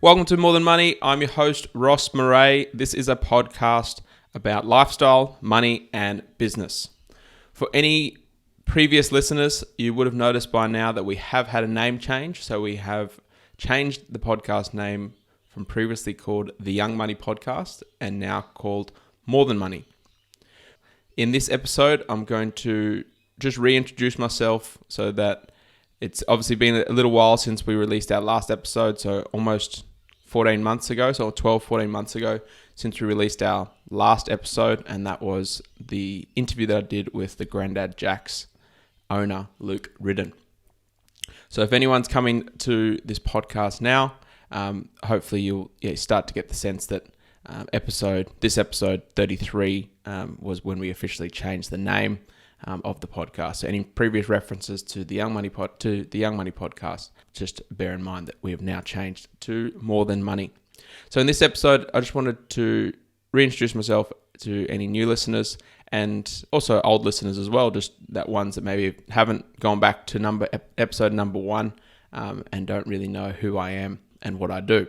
Welcome to More Than Money. I'm your host, Ross Marais. This is a podcast about lifestyle, money, and business. For any previous listeners, you would have noticed by now that we have had a name change. So we have changed the podcast name from previously called The Young Money Podcast and now called More Than Money. In this episode, I'm going to just reintroduce myself so that it's obviously been a little while since we released our last episode, so almost 14 months ago, so 14 months ago since we released our last episode, and that was the interview that I did with the Grandad Jack's owner, Luke Ridden. So if anyone's coming to this podcast now, hopefully you'll start to get the sense that this episode 33 was when we officially changed the name of the podcast. So any previous references to the Young Money Podcast, just bear in mind that we have now changed to More Than Money. So in this episode, I just wanted to reintroduce myself to any new listeners and also old listeners as well, just that ones that maybe haven't gone back to episode number 1 and don't really know who I am and what I do.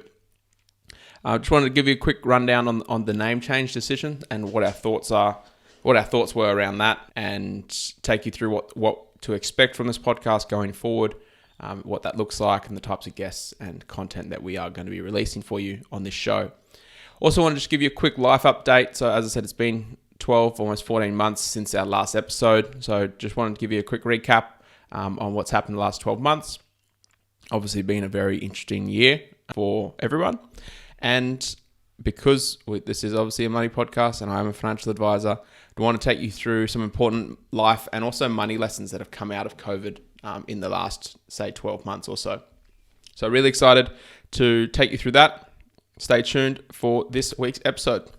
I just wanted to give you a quick rundown on the name change decision and what our thoughts were around that, and take you through what to expect from this podcast going forward, what that looks like, and the types of guests and content that we are going to be releasing for you on this show. Also want to just give you a quick life update. So as I said, it's been 12, almost 14 months since our last episode. So just wanted to give you a quick recap on what's happened the last 12 months. Obviously been a very interesting year for everyone. And because this is obviously a money podcast and I'm a financial advisor, I want to take you through some important life and also money lessons that have come out of COVID in the last, say, 12 months or so. So really excited to take you through that. Stay tuned for this week's episode.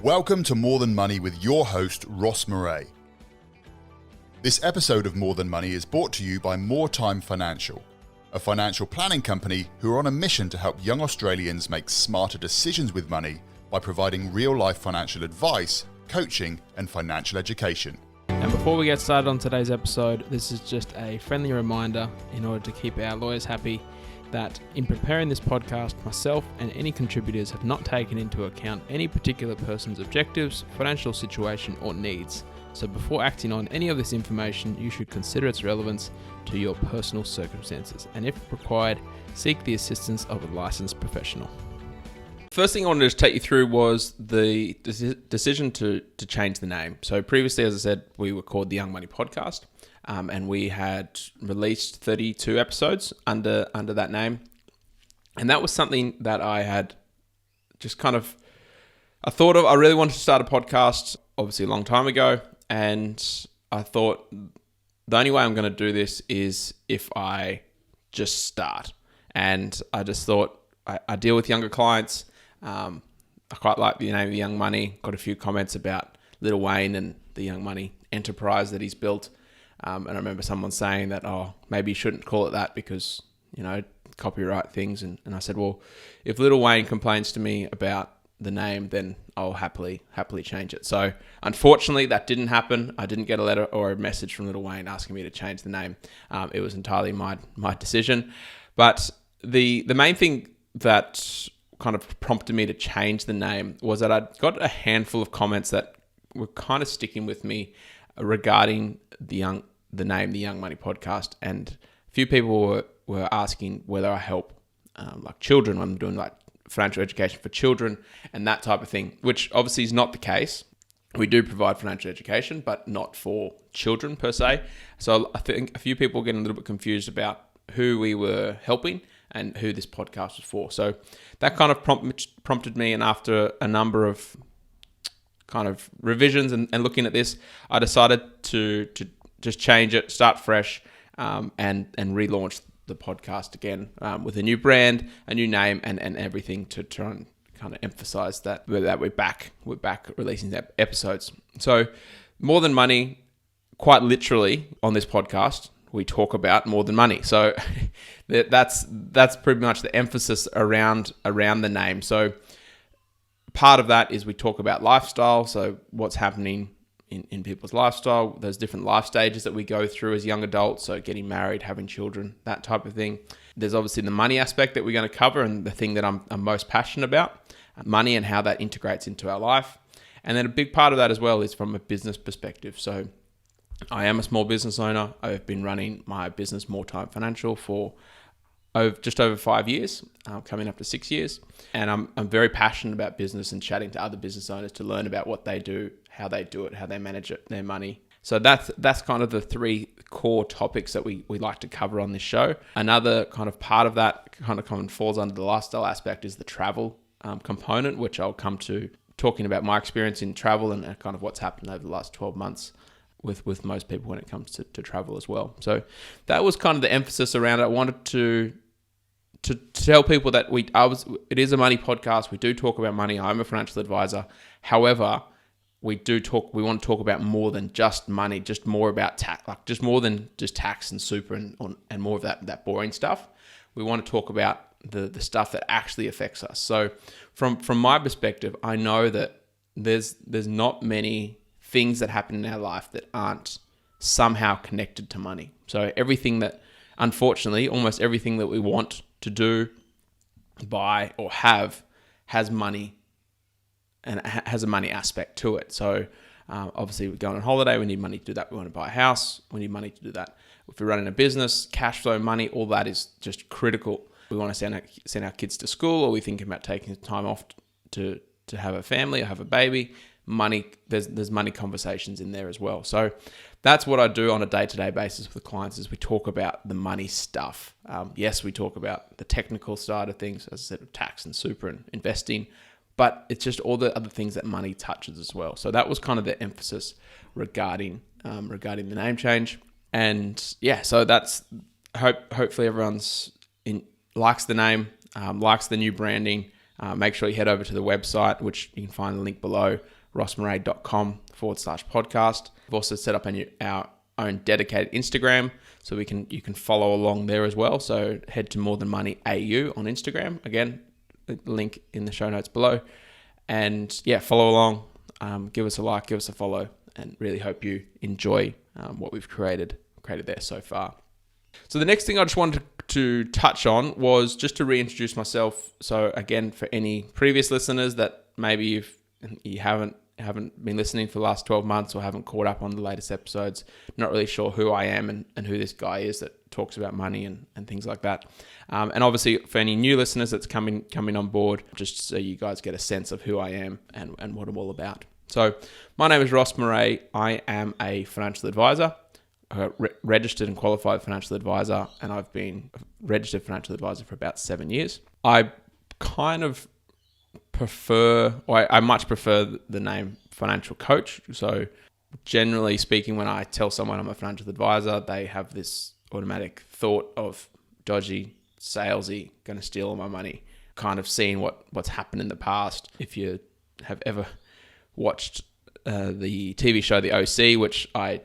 Welcome to More Than Money with your host, Ross Marais. This episode of More Than Money is brought to you by More Time Financial, a financial planning company who are on a mission to help young Australians make smarter decisions with money by providing real-life financial advice, coaching, and financial education. And before we get started on today's episode, this is just a friendly reminder in order to keep our lawyers happy that in preparing this podcast, myself and any contributors have not taken into account any particular person's objectives, financial situation, or needs. So before acting on any of this information, you should consider its relevance to your personal circumstances, and if required, seek the assistance of a licensed professional. First thing I wanted to take you through was the decision to change the name. So previously, as I said, we were called the Young Money Podcast, and we had released 32 episodes under that name. And that was something that I had just I thought of. I really wanted to start a podcast, obviously a long time ago, and I thought the only way I'm going to do this is if I just start. And I just thought I deal with younger clients. I quite like the name of Young Money. Got a few comments about Lil Wayne and the Young Money enterprise that he's built. And I remember someone saying that, maybe you shouldn't call it that because, copyright things. And I said, well, if Lil Wayne complains to me about the name, then I'll happily change it. So unfortunately, that didn't happen. I didn't get a letter or a message from Lil Wayne asking me to change the name. It was entirely my decision. But the main thing that kind of prompted me to change the name was that I got a handful of comments that were kind of sticking with me regarding the name, the Young Money Podcast. And a few people were asking whether I help like children when I'm doing like financial education for children and that type of thing, which obviously is not the case. We do provide financial education, but not for children per se. So I think a few people were getting a little bit confused about who we were helping and who this podcast was for. So that kind of prompted me, and after a number of kind of revisions and looking at this, I decided to just change it, start fresh, and relaunch the podcast again with a new brand, a new name, and everything to try and kind of emphasize that we're back releasing episodes. So More Than Money, quite literally on this podcast, we talk about more than money. So that's pretty much the emphasis around the name. So part of that is we talk about lifestyle, so what's happening in people's lifestyle. There's different life stages that we go through as young adults, so getting married, having children, that type of thing. There's obviously the money aspect that we're going to cover, and the thing that I'm most passionate about, money and how that integrates into our life. And then a big part of that as well is from a business perspective. So I am a small business owner. I've been running my business More Time Financial for just over 5 years, coming up to 6 years. And I'm very passionate about business and chatting to other business owners to learn about what they do, how they do it, how they manage it, their money. So that's kind of the three core topics that we like to cover on this show. Another kind of part of that kind of falls under the lifestyle aspect is the travel component, which I'll come to talking about my experience in travel and kind of what's happened over the last 12 months with most people when it comes to travel as well. So that was kind of the emphasis around it. I wanted to tell people that it is a money podcast. We do talk about money. I'm a financial advisor. However, we want to talk about more than just money, just more about tax, like just more than just tax and super and more of that boring stuff. We want to talk about the stuff that actually affects us. So from my perspective, I know that there's not many things that happen in our life that aren't somehow connected to money. So everything that, unfortunately, almost everything that we want to do, buy, or have has money and has a money aspect to it. So obviously we're going on holiday, we need money to do that. We want to buy a house, we need money to do that. If we're running a business, cash flow, money, all that is just critical. We want to send our kids to school, or we're thinking about taking time off to have a family or have a baby. Money, there's money conversations in there as well. So that's what I do on a day-to-day basis with clients, is we talk about the money stuff. Yes, we talk about the technical side of things, as I said, tax and super and investing, but it's just all the other things that money touches as well. So that was kind of the emphasis regarding the name change. And yeah, so that's hopefully everyone's likes the name, likes the new branding. Make sure you head over to the website, which you can find the link below, rossmarais.com/podcast. We've also set up our own dedicated Instagram, so you can follow along there as well. So head to More Than Money AU on Instagram. Again, the link in the show notes below. And yeah, follow along, give us a like, give us a follow, and really hope you enjoy what we've created there so far. So the next thing I just wanted to touch on was just to reintroduce myself. So again, for any previous listeners that maybe you haven't been listening for the last 12 months or haven't caught up on the latest episodes, not really sure who I am and who this guy is that talks about money and things like that. And obviously for any new listeners that's coming on board, just so you guys get a sense of who I am and what I'm all about. So my name is Ross Marais. I am a financial advisor, a registered and qualified financial advisor, and I've been a registered financial advisor for about 7 years. I kind of I much prefer the name financial coach. So generally speaking, when I tell someone I'm a financial advisor, they have this automatic thought of dodgy, salesy, going to steal all my money, kind of seeing what's happened in the past. If you have ever watched the TV show The OC, which I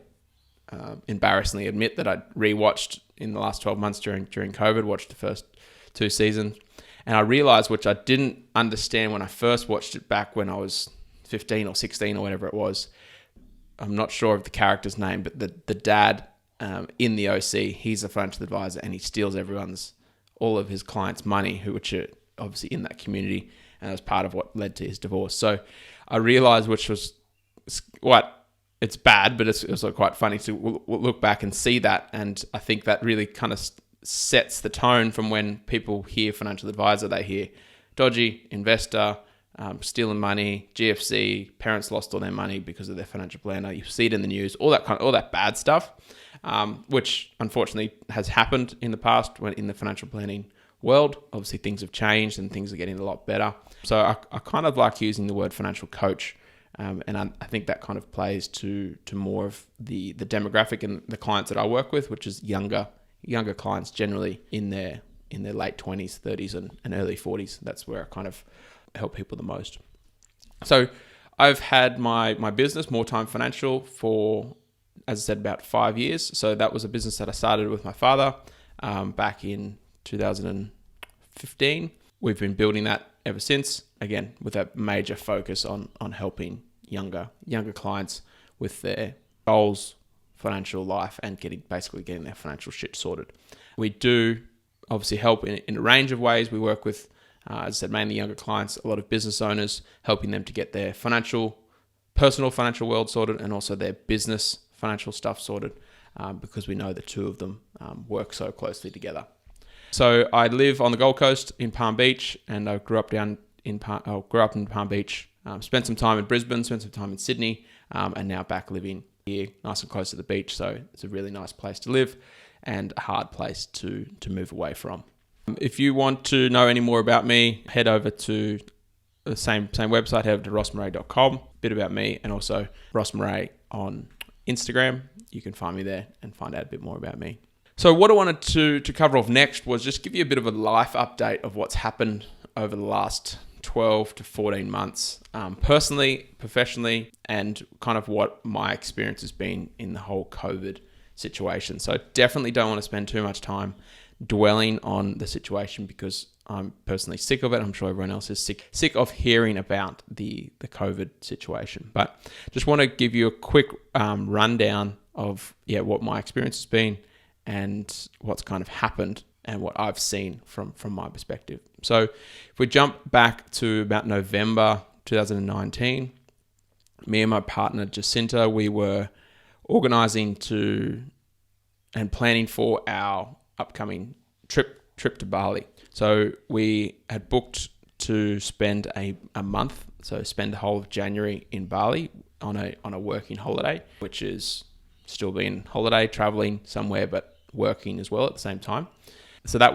embarrassingly admit that I rewatched in the last 12 months during COVID, watched the first 2 seasons. And I realized, which I didn't understand when I first watched it back when I was 15 or 16 or whatever it was. I'm not sure of the character's name, but the dad in the OC, he's a financial advisor and he steals all of his clients' money, which are obviously in that community, and that was part of what led to his divorce. So I realized, which was it's bad, but it's also quite funny to look back and see that. And I think that really kind of sets the tone from when people hear financial advisor, they hear dodgy, investor, stealing money, GFC, parents lost all their money because of their financial planner. You see it in the news, all that bad stuff, which unfortunately has happened in the past when in the financial planning world. Obviously things have changed and things are getting a lot better. So I kind of like using the word financial coach. And I think that kind of plays to more of the demographic and the clients that I work with, which is younger clients, generally in their late 20s, 30s, and early 40s. That's where I kind of help people the most. So I've had my business, More Time Financial, for, as I said, about 5 years. So that was a business that I started with my father back in 2015. We've been building that ever since, again, with a major focus on helping younger clients with their goals, financial life, and getting their financial shit sorted. We do obviously help in a range of ways. We work with, as I said, mainly younger clients, a lot of business owners, helping them to get their personal financial world sorted and also their business financial stuff sorted, because we know the two of them work so closely together. So I live on the Gold Coast in Palm Beach, and I grew up in Palm Beach, spent some time in Brisbane, spent some time in Sydney, and now back living here, nice and close to the beach. So it's a really nice place to live and a hard place to move away from. If you want to know any more about me, head over to the same website, head over to rossmarais.com, a bit about me, and also Ross Marais on Instagram. You can find me there and find out a bit more about me. So what I wanted to cover off next was just give you a bit of a life update of what's happened over the last 12 to 14 months, personally, professionally, and kind of what my experience has been in the whole COVID situation. So definitely don't want to spend too much time dwelling on the situation because I'm personally sick of it. I'm sure everyone else is sick of hearing about the COVID situation. But just want to give you a quick rundown of what my experience has been and what's kind of happened and what I've seen from my perspective. So if we jump back to about November 2019, me and my partner Jacinta, we were organizing and planning for our upcoming trip to Bali. So we had booked to spend a month, so spend the whole of January in Bali on a working holiday, which is still being holiday, traveling somewhere, but working as well at the same time. So that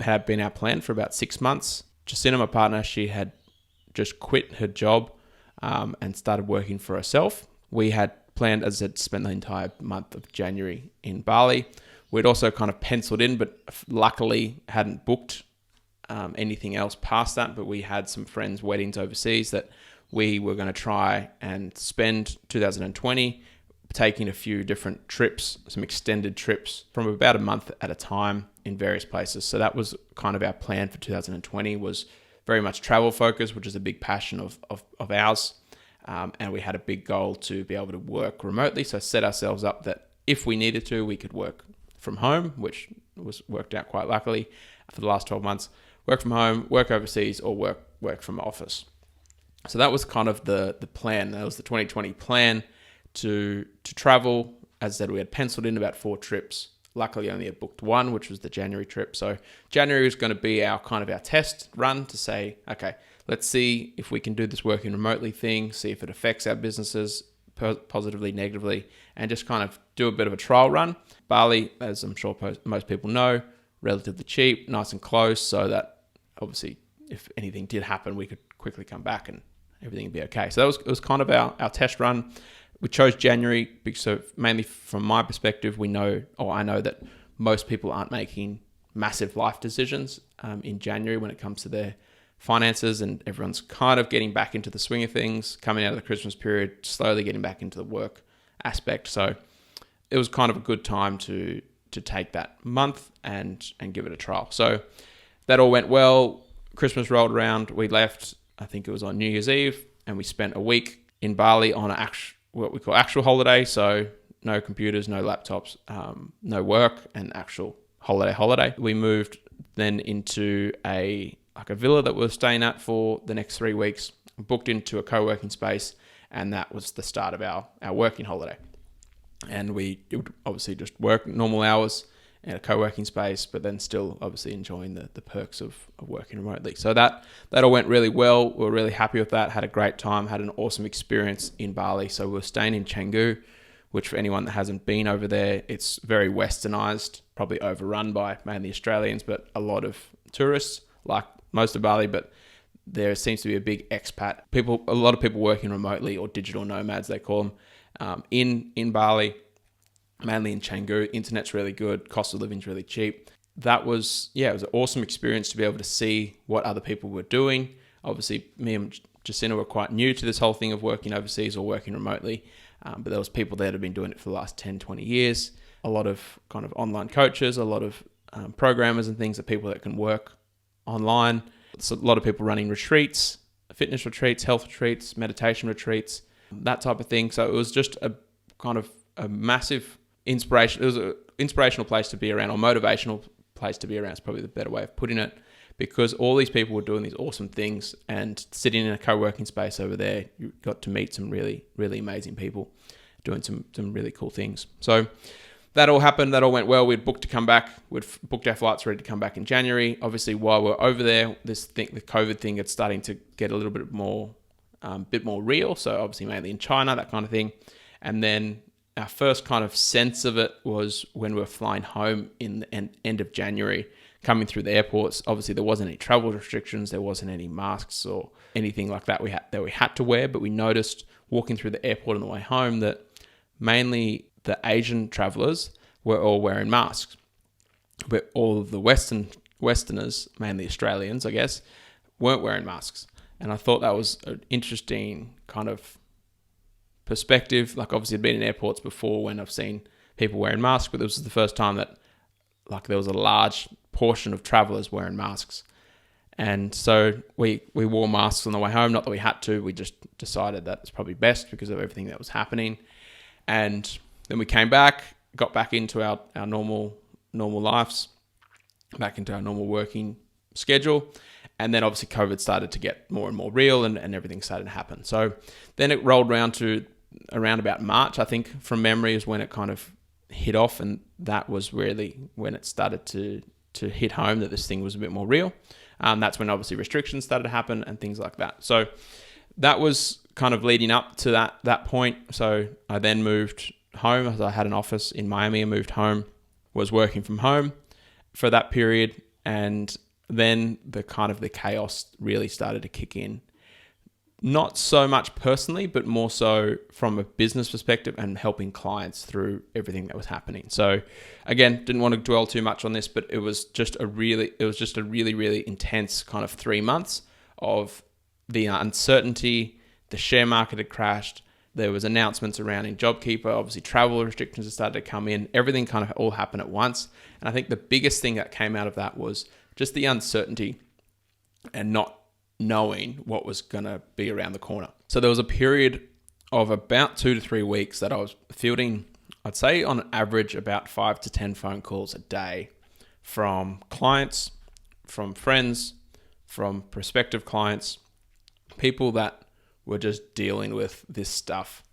had been our plan for about 6 months. Jacinta, my partner, she had just quit her job and started working for herself. We had planned, as I said, to spend the entire month of January in Bali. We'd also kind of penciled in, but luckily hadn't booked anything else past that. But we had some friends' weddings overseas that we were going to try and spend 2020 taking a few different trips, some extended trips from about a month at a time in various places. So that was kind of our plan for 2020, was very much travel focused, which is a big passion of ours. And we had a big goal to be able to work remotely. So set ourselves up that if we needed to, we could work from home, which was worked out quite luckily for the last 12 months. Work from home, work overseas, or work from office. So that was kind of the plan. That was the 2020 plan to travel. As I said, we had penciled in about 4 trips. Luckily, only had booked one, which was the January trip. So January is going to be our test run to say, okay, let's see if we can do this working remotely thing, see if it affects our businesses positively, negatively, and just kind of do a bit of a trial run. Bali, as I'm sure most people know, relatively cheap, nice and close, so that obviously if anything did happen, we could quickly come back and everything would be okay. So it was kind of our test run. We chose January because, mainly from my perspective, I know that most people aren't making massive life decisions in January when it comes to their finances, and everyone's kind of getting back into the swing of things, coming out of the Christmas period, slowly getting back into the work aspect. So it was kind of a good time to take that month and give it a trial. So that all went well. Christmas rolled around. We left, I think it was on New Year's Eve, and we spent a week in Bali on what we call actual holiday. So no computers, no laptops, no work, and actual holiday. We moved then into a villa that we were staying at for the next 3 weeks, booked into a co-working space, and that was the start of our working holiday. And we would obviously just work normal hours in a co-working space, but then still obviously enjoying the perks of working remotely. So that all went really well. We were really happy with that, had a great time, had an awesome experience in Bali. So we were staying in Canggu, which for anyone that hasn't been over there, it's very westernized, probably overrun by mainly Australians, but a lot of tourists, like most of Bali, but there seems to be a big expat a lot of people working remotely, or digital nomads they call them, in Bali, mainly in Canggu. Internet's really good, cost of living's really cheap. That was, it was an awesome experience to be able to see what other people were doing. Obviously, me and Jacinta were quite new to this whole thing of working overseas or working remotely, but there was people there that have been doing it for the last 10, 20 years. A lot of kind of online coaches, a lot of programmers and things, that people that can work online. So a lot of people running retreats, fitness retreats, health retreats, meditation retreats, that type of thing. So it was just a kind of a massive inspiration. It was an inspirational place to be around, or motivational place to be around is probably the better way of putting it, because all these people were doing these awesome things, and sitting in a co-working space over there, you got to meet some really, really amazing people doing some really cool things. So that all happened. That all went well. We'd booked to come back. We'd booked our flights ready to come back in January. Obviously, while we're over there, the COVID thing, it's starting to get a little bit more real. So obviously, mainly in China, that kind of thing. And then our first kind of sense of it was when we were flying home in the end of January, coming through the airports. Obviously, there wasn't any travel restrictions. There wasn't any masks or anything like that we had to wear. But we noticed walking through the airport on the way home that mainly the Asian travelers were all wearing masks, but all of the Westerners, mainly Australians, I guess, weren't wearing masks. And I thought that was an interesting kind of perspective. Like, obviously I'd been in airports before when I've seen people wearing masks, but this was the first time that like there was a large portion of travelers wearing masks. And so we wore masks on the way home. Not that we had to, we just decided that it's probably best because of everything that was happening. And then we came back, got back into our normal lives, back into our normal working schedule. And then obviously COVID started to get more and more real, and everything started to happen. So then it rolled around to around about March, I think, from memory, is when it kind of hit off. And that was really when it started to hit home that this thing was a bit more real. That's when obviously restrictions started to happen and things like that. So that was kind of leading up to that point. So I then moved home, as I had an office in Miami. I moved home, was working from home for that period, and then the chaos really started to kick in. Not so much personally, but more so from a business perspective and helping clients through everything that was happening. So again, didn't want to dwell too much on this, but it was just a really, really intense kind of 3 months of the uncertainty. The share market had crashed. There was announcements around in JobKeeper. Obviously, travel restrictions had started to come in. Everything kind of all happened at once. And I think the biggest thing that came out of that was just the uncertainty and not knowing what was going to be around the corner. So there was a period of about 2 to 3 weeks that I was fielding, I'd say on average, about 5 to 10 phone calls a day from clients, from friends, from prospective clients, people that were just dealing with this stuff.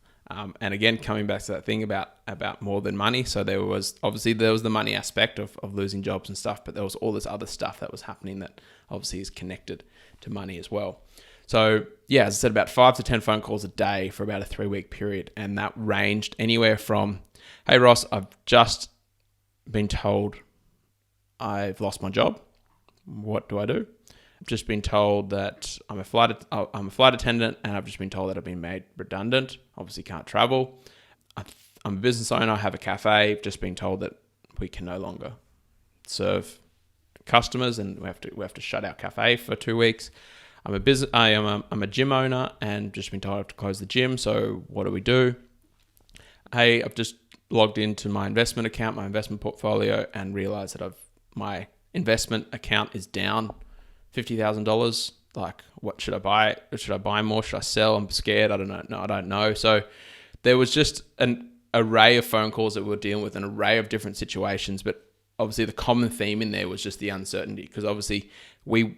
And again, coming back to that thing about more than money. So there was the money aspect of losing jobs and stuff, but there was all this other stuff that was happening that obviously is connected to money as well. So yeah, as I said, about 5 to 10 phone calls a day for about a 3-week period. And that ranged anywhere from, hey Ross, I've just been told I've lost my job. What do I do? I've just been told that I'm a flight attendant, and I've just been told that I've been made redundant. Obviously can't travel. I'm a business owner. I have a cafe. I've just been told that we can no longer serve customers, and we have to shut our cafe for 2 weeks. I'm a gym owner, and just been told I have to close the gym. So what do we do? Hey, I've just logged into my investment account, my investment portfolio, and realized that my investment account is down $50,000. Like, what should I buy? Should I buy more? Should I sell? I'm scared. I don't know. No, I don't know. So there was just an array of phone calls that we were dealing with, an array of different situations. But obviously the common theme in there was just the uncertainty, because obviously we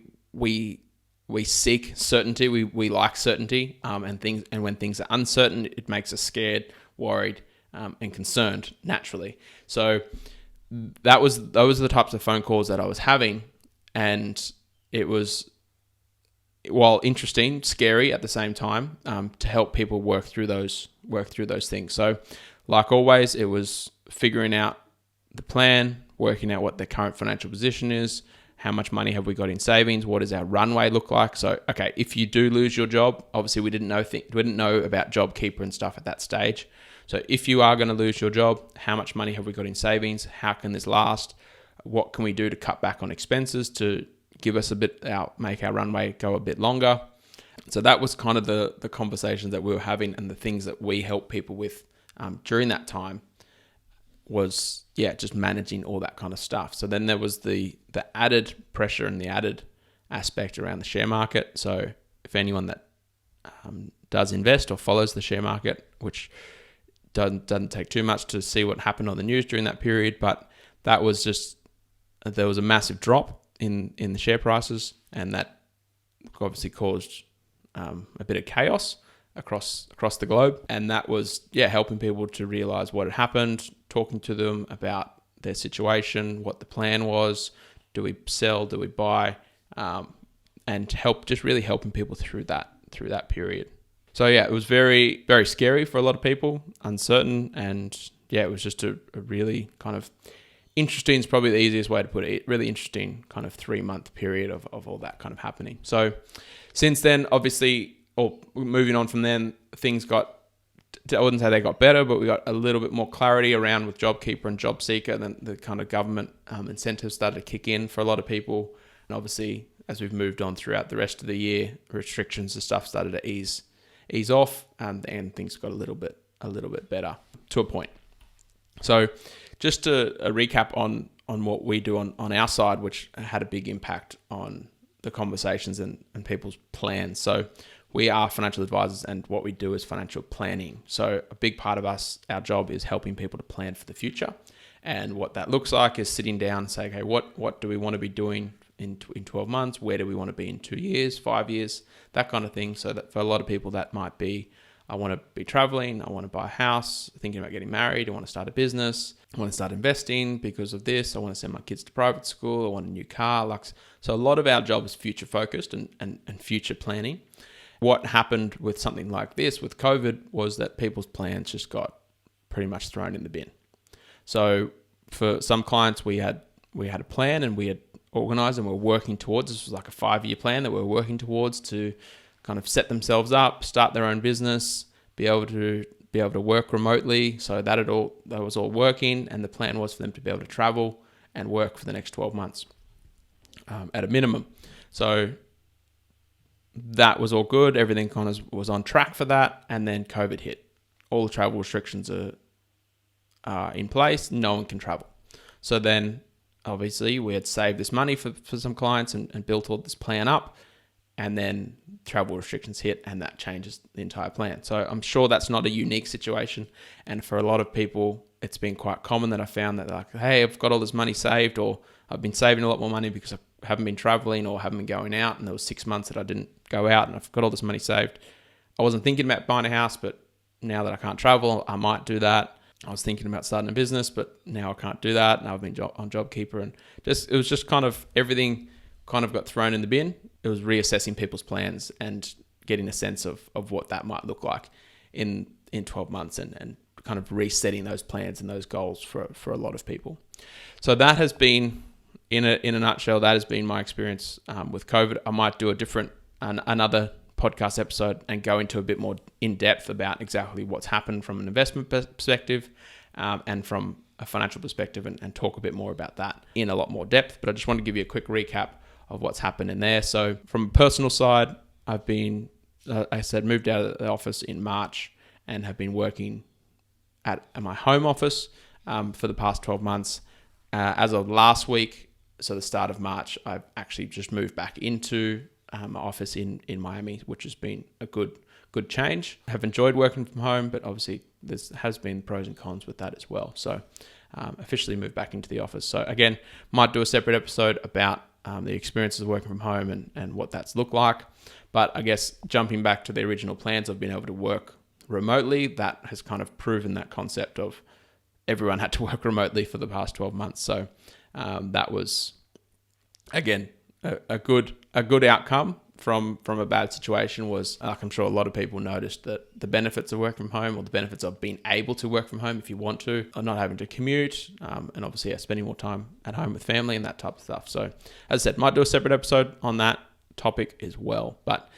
seek certainty. We like certainty, and when things are uncertain, it makes us scared, worried, and concerned naturally. So those are the types of phone calls that I was having, and it was, while interesting, scary at the same time, to help people work through those things. So, like always, it was figuring out the plan, working out what the current financial position is, how much money have we got in savings, what does our runway look like. So, okay, if you do lose your job, obviously we didn't know about JobKeeper and stuff at that stage. So, if you are going to lose your job, how much money have we got in savings? How can this last? What can we do to cut back on expenses to give us make our runway go a bit longer? So that was kind of the conversations that we were having, and the things that we helped people with during that time was, just managing all that kind of stuff. So then there was the added pressure and the added aspect around the share market. So if anyone that does invest or follows the share market, which doesn't take too much to see what happened on the news during that period. But that was just, there was a massive drop in the share prices, and that obviously caused a bit of chaos across the globe. And that was helping people to realize what had happened, talking to them about their situation, what the plan was, do we sell, do we buy, and really helping people through that period. So it was very, very scary for a lot of people, uncertain, and it was just a really kind of interesting, is probably the easiest way to put it, really interesting kind of 3-month period of all that kind of happening. So since then, obviously, or moving on from then, things got, I wouldn't say they got better, but we got a little bit more clarity around with JobKeeper and JobSeeker. Then the kind of government incentives started to kick in for a lot of people. And obviously, as we've moved on throughout the rest of the year, restrictions and stuff started to ease off, and things got a little bit better to a point. So just a recap on what we do on our side, which had a big impact on the conversations and people's plans. So we are financial advisors, and what we do is financial planning. So a big part of our job is helping people to plan for the future. And what that looks like is sitting down and saying, okay, what do we want to be doing in 12 months? Where do we want to be in 2 years, 5 years, that kind of thing. So that for a lot of people, that might be, I want to be traveling, I want to buy a house, thinking about getting married, I want to start a business, I want to start investing because of this, I want to send my kids to private school, I want a new car. So a lot of our job is future focused and future planning. What happened with something like this, with COVID, was that people's plans just got pretty much thrown in the bin. So for some clients, we had a plan, and we had organized, and we're working towards, this was like a 5-year plan that we're working towards to kind of set themselves up, start their own business, be able to work remotely. So that was all working, and the plan was for them to be able to travel and work for the next 12 months at a minimum. So that was all good. Everything kind of was on track for that, and then COVID hit. All the travel restrictions are in place. No one can travel. So then, obviously, we had saved this money for some clients and built all this plan up, and then travel restrictions hit, and that changes the entire plan. So I'm sure that's not a unique situation, and for a lot of people, it's been quite common that I found that, like, hey, I've got all this money saved, or I've been saving a lot more money because I haven't been traveling or haven't been going out, and there was 6 months that I didn't go out, and I've got all this money saved. I wasn't thinking about buying a house, but now that I can't travel, I might do that. I was thinking about starting a business, but now I can't do that. Now I've been on JobKeeper, and it was just kind of everything kind of got thrown in the bin. It was reassessing people's plans and getting a sense of what that might look like in 12 months and kind of resetting those plans and those goals for a lot of people. So that has been, in a nutshell, that has been my experience with COVID. I might do another podcast episode and go into a bit more in depth about exactly what's happened from an investment perspective and from a financial perspective, and talk a bit more about that in a lot more depth. But I just want to give you a quick recap of what's happened in there. So from a personal side, I've been, moved out of the office in March and have been working at my home office for the past 12 months. As of last week, so the start of March, I've actually just moved back into my office in Miami, which has been a good change. I have enjoyed working from home, but obviously there has been pros and cons with that as well. So officially moved back into the office. So again, might do a separate episode about the experiences of working from home and what that's looked like. But I guess jumping back to the original plans of being able to work remotely, that has kind of proven that concept of everyone had to work remotely for the past 12 months. So that was, again, a good outcome from a bad situation. Was, like, I'm sure a lot of people noticed, that the benefits of working from home, or the benefits of being able to work from home if you want to, or not having to commute, and obviously spending more time at home with family and that type of stuff. So as I said, might do a separate episode on that topic as well. But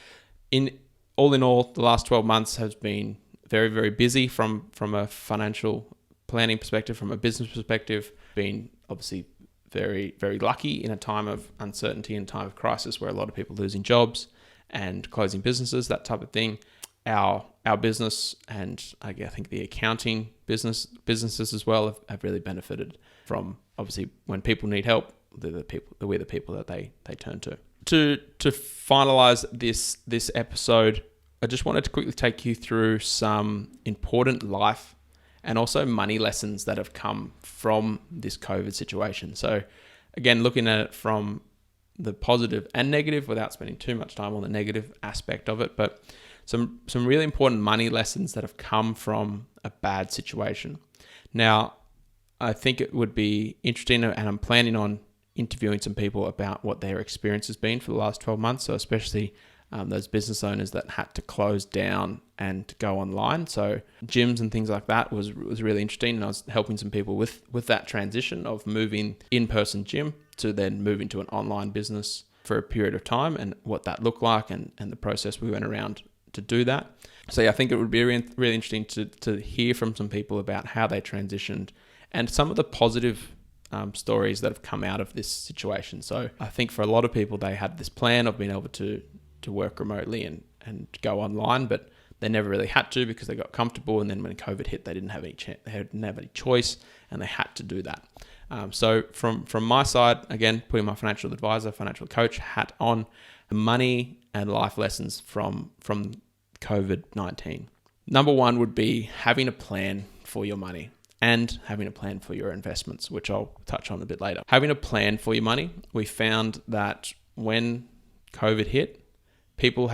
in all, the last 12 months has been very, very busy from a financial planning perspective, from a business perspective. Been obviously very, very lucky in a time of uncertainty and time of crisis, where a lot of people are losing jobs and closing businesses, that type of thing. Our business, and I think the accounting businesses as well, have really benefited from, obviously, when people need help, we're the people that they turn to. To finalize this episode, I just wanted to quickly take you through some important life and also money lessons that have come from this COVID situation. So again, looking at it from the positive and negative without spending too much time on the negative aspect of it, but some really important money lessons that have come from a bad situation. Now, I think it would be interesting, and I'm planning on interviewing some people about what their experience has been for the last 12 months. So especially those business owners that had to close down and go online. So gyms and things like that was really interesting. And I was helping some people with that transition of moving in-person gym to then moving to an online business for a period of time, and what that looked like and the process we went around to do that. So yeah, I think it would be really interesting to hear from some people about how they transitioned and some of the positive stories that have come out of this situation. So I think for a lot of people, they had this plan of being able to work remotely and go online, but they never really had to because they got comfortable. And then when COVID hit, they didn't have any choice, and they had to do that. So from my side, again, putting my financial advisor, financial coach hat on, money and life lessons from COVID-19. Number one would be having a plan for your money and having a plan for your investments, which I'll touch on a bit later. Having a plan for your money, we found that when COVID hit, before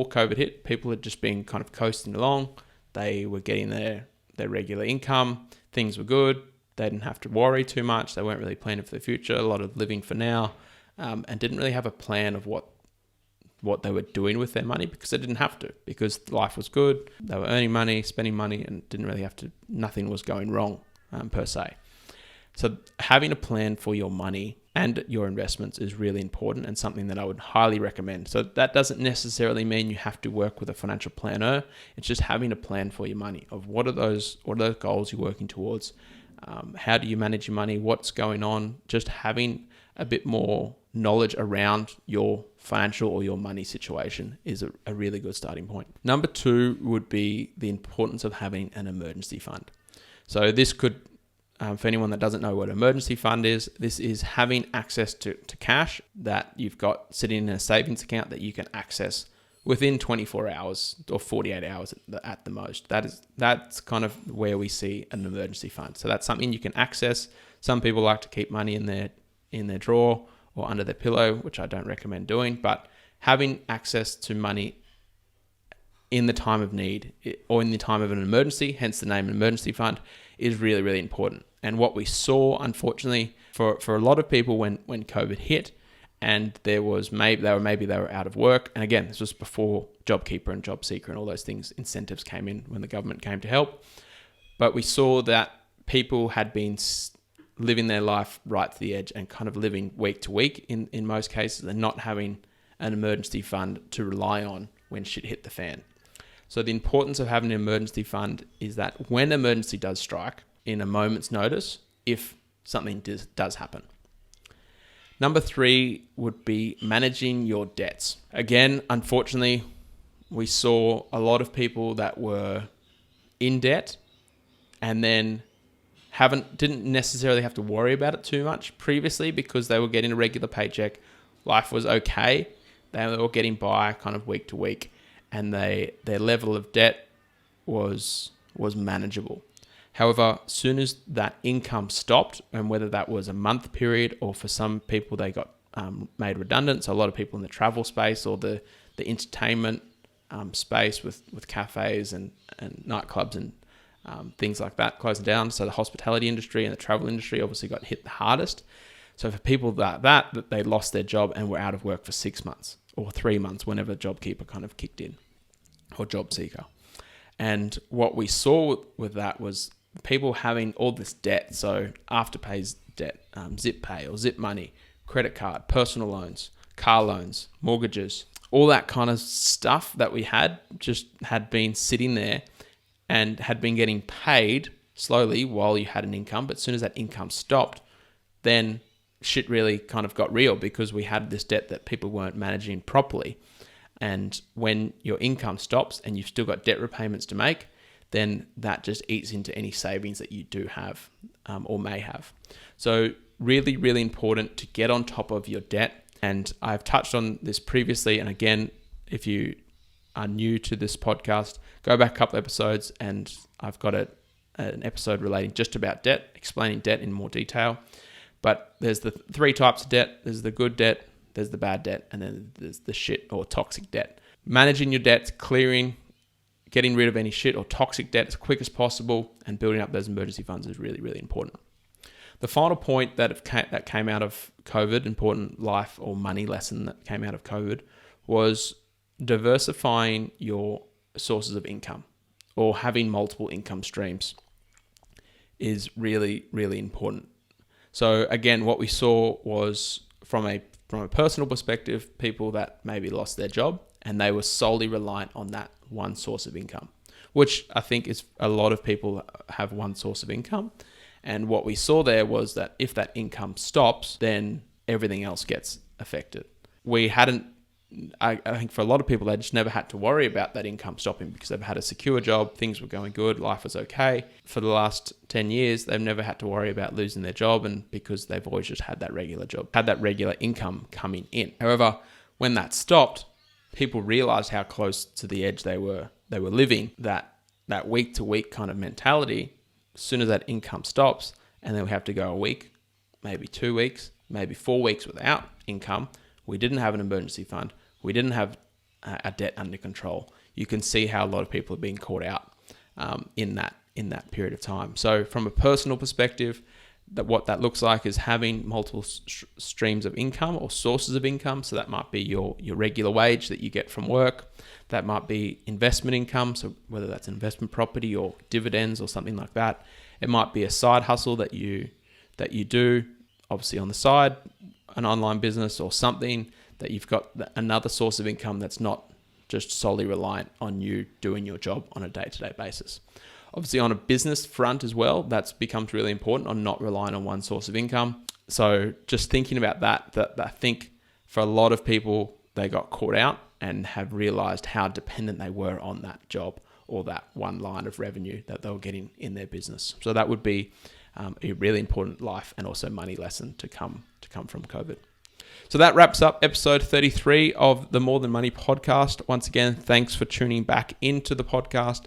COVID hit, people had just been kind of coasting along. They were getting their regular income. Things were good. They didn't have to worry too much. They weren't really planning for the future. A lot of living for now, and didn't really have a plan of what they were doing with their money, because they didn't have to, because life was good. They were earning money, spending money, and didn't really have to. Nothing was going wrong per se. So having a plan for your money and your investments is really important, and something that I would highly recommend. So that doesn't necessarily mean you have to work with a financial planner. It's just having a plan for your money of what are those goals you're working towards. How do you manage your money? What's going on? Just having a bit more knowledge around your financial or your money situation is a really good starting point. Number two would be the importance of having an emergency fund. So this could, for anyone that doesn't know what an emergency fund is, this is having access to cash that you've got sitting in a savings account that you can access within 24 hours or 48 hours at the most. That's kind of where we see an emergency fund. So that's something you can access. Some people like to keep money in their drawer or under their pillow, which I don't recommend doing, but having access to money in the time of need or in the time of an emergency, hence the name emergency fund, is really, really important. And what we saw, unfortunately, for a lot of people when COVID hit, and they were out of work. And again, this was before JobKeeper and JobSeeker and all those things, incentives came in when the government came to help. But we saw that people had been living their life right to the edge and kind of living week to week in most cases, and not having an emergency fund to rely on when shit hit the fan. So the importance of having an emergency fund is that when emergency does strike, in a moment's notice, if something does happen. Number three would be managing your debts. Again, unfortunately, we saw a lot of people that were in debt and then didn't necessarily have to worry about it too much previously because they were getting a regular paycheck. Life was okay. They were getting by kind of week to week, and their level of debt was manageable. However, as soon as that income stopped, and whether that was a month period or for some people they got made redundant, so a lot of people in the travel space or the entertainment space with cafes and nightclubs and things like that closing down. So the hospitality industry and the travel industry obviously got hit the hardest. So for people that they lost their job and were out of work for 6 months or 3 months, whenever JobKeeper kind of kicked in, or JobSeeker. And what we saw with that was people having all this debt, so Afterpay's debt, Zip Pay or Zip Money, credit card, personal loans, car loans, mortgages, all that kind of stuff that we had been sitting there and had been getting paid slowly while you had an income. But as soon as that income stopped, then shit really kind of got real, because we had this debt that people weren't managing properly. And when your income stops and you've still got debt repayments to make, then that just eats into any savings that you do have or may have. So really, really important to get on top of your debt. And I've touched on this previously. And again, if you are new to this podcast, go back a couple episodes and I've got an episode relating just about debt, explaining debt in more detail. But there's the three types of debt. There's the good debt, there's the bad debt, and then there's the shit or toxic debt. Managing your debts, clearing, getting rid of any shit or toxic debt as quick as possible, and building up those emergency funds is really, really important. The final point that came out of COVID, important life or money lesson that came out of COVID, was diversifying your sources of income or having multiple income streams is really, really important. So again, what we saw was from a personal perspective, people that maybe lost their job and they were solely reliant on that one source of income, which I think is a lot of people have one source of income. And what we saw there was that if that income stops, then everything else gets affected. I think for a lot of people, they just never had to worry about that income stopping because they've had a secure job, things were going good, life was okay. For the last 10 years, they've never had to worry about losing their job, and because they've always just had that regular job, had that regular income coming in. However, when that stopped, people realized how close to the edge they were living, that week to week kind of mentality. As soon as that income stops, and then we have to go a week, maybe 2 weeks, maybe 4 weeks without income, we didn't have an emergency fund, we didn't have our debt under control. You can see how a lot of people are being caught out in that period of time. So from a personal perspective, what that looks like is having multiple streams of income or sources of income. So that might be your regular wage that you get from work. That might be investment income, so whether that's investment property or dividends or something like that. It might be a side hustle that you do, obviously on the side, an online business or something that you've got another source of income that's not just solely reliant on you doing your job on a day-to-day basis. Obviously on a business front as well, that's becomes really important on not relying on one source of income. So just thinking about that I think for a lot of people, they got caught out and have realized how dependent they were on that job or that one line of revenue that they were getting in their business. So that would be a really important life and also money lesson to come from COVID. So that wraps up episode 33 of the More Than Money podcast. Once again, thanks for tuning back into the podcast.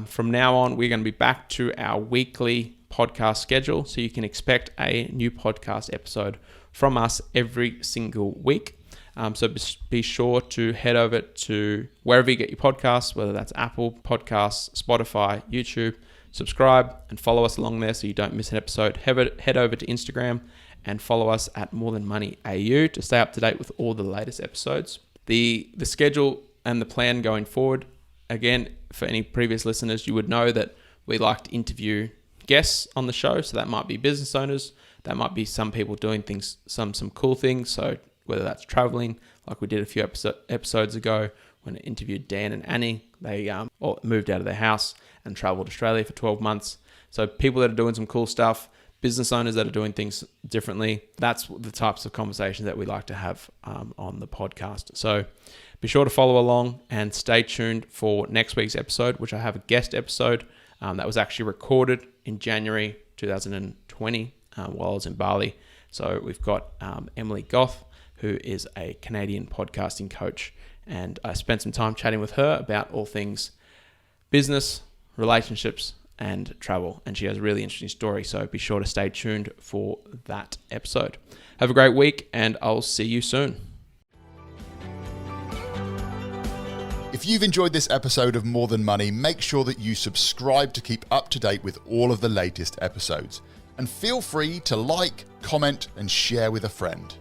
From now on, we're going to be back to our weekly podcast schedule. So you can expect a new podcast episode from us every single week. So be sure to head over to wherever you get your podcasts, whether that's Apple Podcasts, Spotify, YouTube, subscribe and follow us along there so you don't miss an episode. Head over to Instagram and follow us at More Than Money AU to stay up to date with all the latest episodes. The schedule and the plan going forward, again, for any previous listeners, you would know that we like to interview guests on the show. So that might be business owners, that might be some people doing things, some cool things. So whether that's traveling, like we did a few episodes ago when I interviewed Dan and Annie, they moved out of their house and traveled to Australia for 12 months. So people that are doing some cool stuff, business owners that are doing things differently, that's the types of conversations that we like to have on the podcast. So be sure to follow along and stay tuned for next week's episode, which I have a guest episode that was actually recorded in January 2020 while I was in Bali. So we've got Emily Goth, who is a Canadian podcasting coach, and I spent some time chatting with her about all things business, relationships, and travel, and she has a really interesting story, so be sure to stay tuned for that episode. Have a great week, and I'll see you soon. If you've enjoyed this episode of More Than Money, make sure that you subscribe to keep up to date with all of the latest episodes, and feel free to like, comment, and share with a friend.